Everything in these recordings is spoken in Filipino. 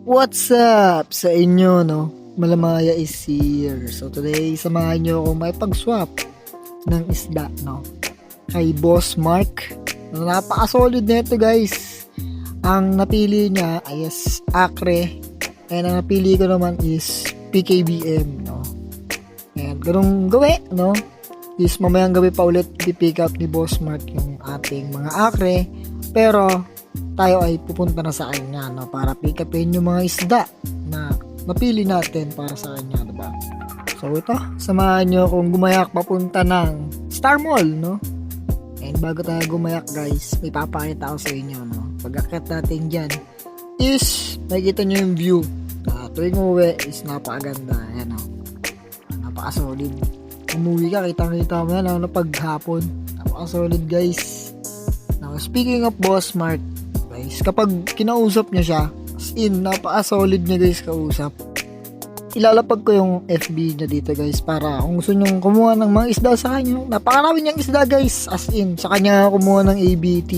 What's up sa inyo, no? Malamaya is here. So today, samahan nyo akong may pag-swap ng isda, no? Kay Boss Mark. Napaka-solid na ito, guys. Ang napili niya ay Acre. And ang napili ko naman is PKBM, no? And ganun gawi, no? Is mamayang gabi pa ulit pipick up ni Boss Mark yung ating mga Acre. Pero tayo ay pupunta na sa kanya, no, para pick upin yung mga isda na napili natin para sa kanya, diba? So ito, samahan nyo akong gumayak papunta ng Star Mall, no? And bago tayo gumayak, guys, may papakita ko sa inyo, no? Pag-akit natin dyan is makikita nyo yung view. Tuwing uwi is napakaganda, ayan, no? Napaka-solid. Umuwi ka, kitang-kita mo yan, no? Paghapon, napaka-solid, guys. Now, speaking of Boss Mark, guys, kapag kinausap niya siya, as in, napaka-solid niya, guys, kausap. Ilalapag ko yung FB niya dito, guys, para kung gusto nyo kumuha ng mga isda sa kanya, napakarami niyang isda, guys, as in, sa kanya kumuha ng ABT,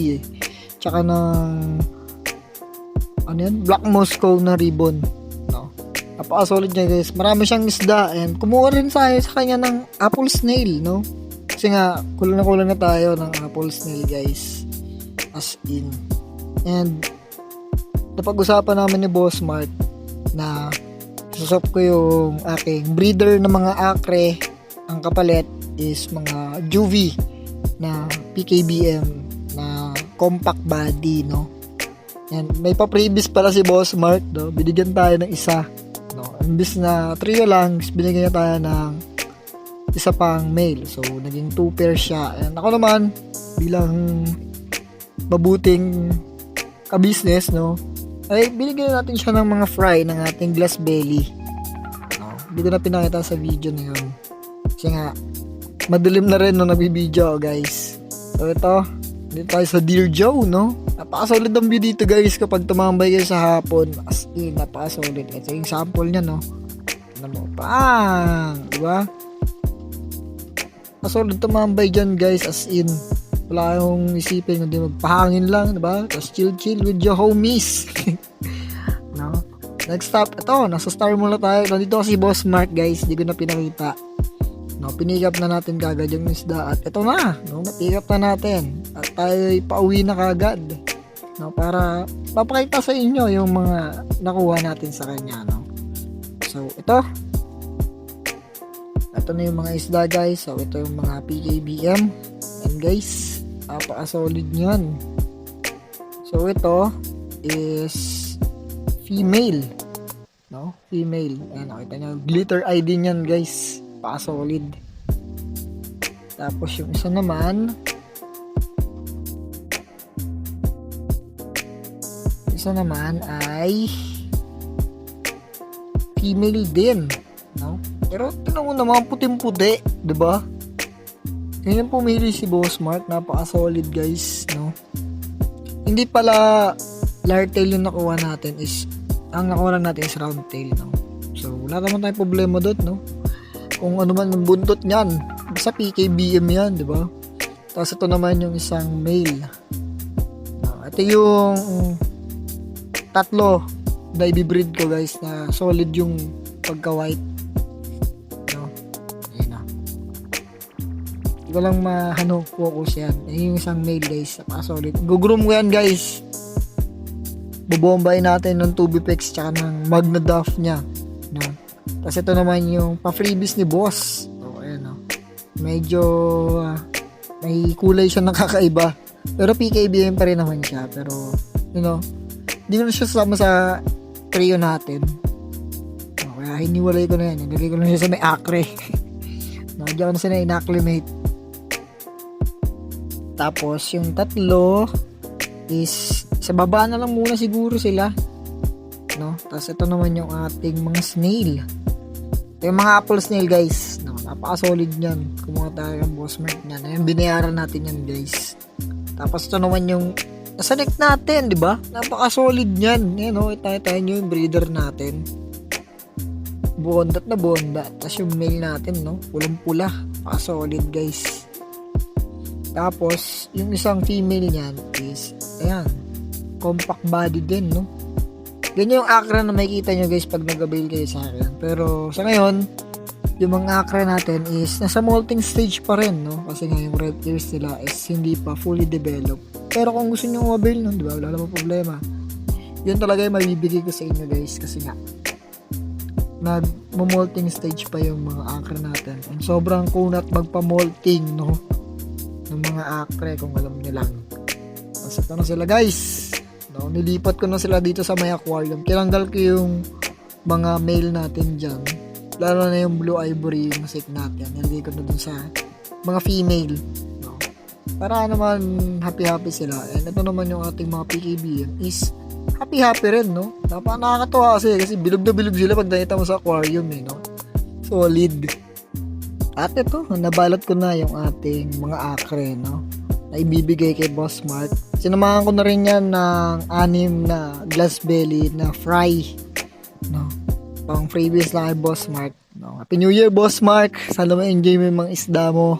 tsaka ng ano yan, Black Moscow na ribbon, no? Napaka-solid niya, guys, marami siyang isda, and kumuha rin sa kanya ng apple snail, no? Kasi nga, kulang na tayo ng apple snail, guys, as in. And napag-usapan namin ni Boss Mark na susop ko yung aking breeder ng mga Acre. Ang kapalit is mga Juvie na PKBM na compact body, no? And may pa-previous pala si Boss Mark, no? Binigyan tayo ng isa, no? Imbis na trio lang, binigyan niya tayo ng isa pang male. So naging 2 pairs siya. And ako naman bilang mabuting ka-business, no, ay binigyan natin siya ng mga fry ng ating glass belly, no? Hindi ko na pinakita sa video na yun kasi nga madilim na rin nung nabibideo, guys. So ito, dito tayo sa Dear Joe, no? Napaka-solid ang view dito, guys, kapag tumambay kayo sa hapon, as in, napaka-solid. Ito yung sample nya, no? Ano mo, pang, diba? Napaka-solid tumambay dyan, guys, as in, wala akong isipin kundi magpahangin lang, diba? Tapos chill with your homies. No? Next stop, ito, nasa Star Mall na tayo. Nandito kasi Boss Mark, guys, di ko na pinakita. No, pinick up na natin kagad yung isda. At ito na, no, na-pick up na natin. At tayo'y pauwi na kagad. No, para papakita sa inyo yung mga nakuha natin sa kanya, no? So, ito. Ito na yung mga isda, guys. So, ito yung mga PKBM. And guys, napaka-solid nyan. So ito is female, no? Female. Ayan, nakita nyo, glitter ID nyan, guys. Napaka-solid. Tapos yung isa naman, ay female din, no? Pero tingnan mo naman, puting-puti, diba? Ngayon pumili si Boss Mark, napaka-solid, guys, no? Hindi pala lartail yung nakuha natin, is ang nakuha lang natin is roundtail, no? So wala naman tayong problema doon, no? Kung ano man ang buntot niyan, basta PKBM yan, di ba? Tapos ito naman yung isang male. Ito yung tatlo na ibibreed ko, guys, na solid yung pagka-white. Hindi ko lang focus yan. Yung isang male, guys, napaka-solid. Gugroom ko yan, guys. Bubombayin natin ng 2BPX tsaka ng Magna Duff nya, no? Tapos ito naman yung pa-freebies ni Boss. So, ayan, no? Medyo may kulay siya nakakaiba. Pero PKBM pa rin naman siya. Pero, you know, hindi ko na siya sama sa trio natin. So, kaya hiniwalay ko na yan. Nilagay ko na siya sa may Acre. No, hindi ako na siya na-inacclimate. Tapos, yung tatlo is sa baba na lang muna siguro sila, no? Tapos, ito naman yung ating mga snail. Ito yung mga apple snail, guys, no? Napaka-solid yan. Kumuha tayo ng Boss Mark niyan. Ayan, binayaran natin yan, guys. Tapos, ito naman yung nasa neck natin, di ba? Napaka-solid yan. Yan, no? Tayo nyo yung breeder natin. Bondat na bondat. Tapos, yung male natin, no? Pulang-pula. Napaka-solid, guys. Tapos, yung isang female niyan is, ayan, compact body din, no? Ganyan yung akra na makikita nyo guys pag nag-avail kayo sa akin. Pero sa ngayon, yung mga akra natin is nasa molting stage pa rin, no? Kasi nga yung red ears nila is hindi pa fully developed. Pero kung gusto nyo avail nun, di ba? Wala namang problema. Yun talaga yung mabibigay ko sa inyo guys. Kasi nga, nag-molting stage pa yung mga akra natin. And sobrang kunat magpa-molting, no? Ng mga akre kung alam nyo lang. Masakta na sila guys. No, nilipat ko na sila dito sa may aquarium. Tinanggal ko yung mga male natin dyan. Lalo na yung blue ivory, yung masik natin. Nilagay ko na dun sa mga female. No? Para naman happy-happy sila. And ito naman yung ating mga PKBM is happy-happy rin, no? Nakakatawa kasi bilog na bilog sila pag nakita mo sa aquarium, eh, no? Solid. At ito, nabalot ko na yung ating mga akre, no? Na ibibigay kay Boss Mark. Sinamahan ko na rin yan ng 6 na glass belly na fry. No? Pang freebies lang kay Boss Mark. No? Happy New Year, Boss Mark! Sana ma-enjoy mo yung mga isda mo.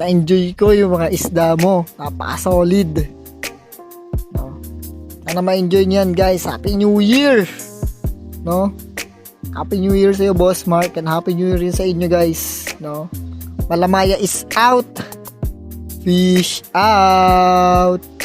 Na-enjoy ko yung mga isda mo. Napaka-solid. No? Sana ma-enjoy niyan, guys. Happy New Year! No? Happy New Year sa iyo, Boss Mark. And Happy New Year rin sa inyo, guys. No? Malamaya is out! Fish out!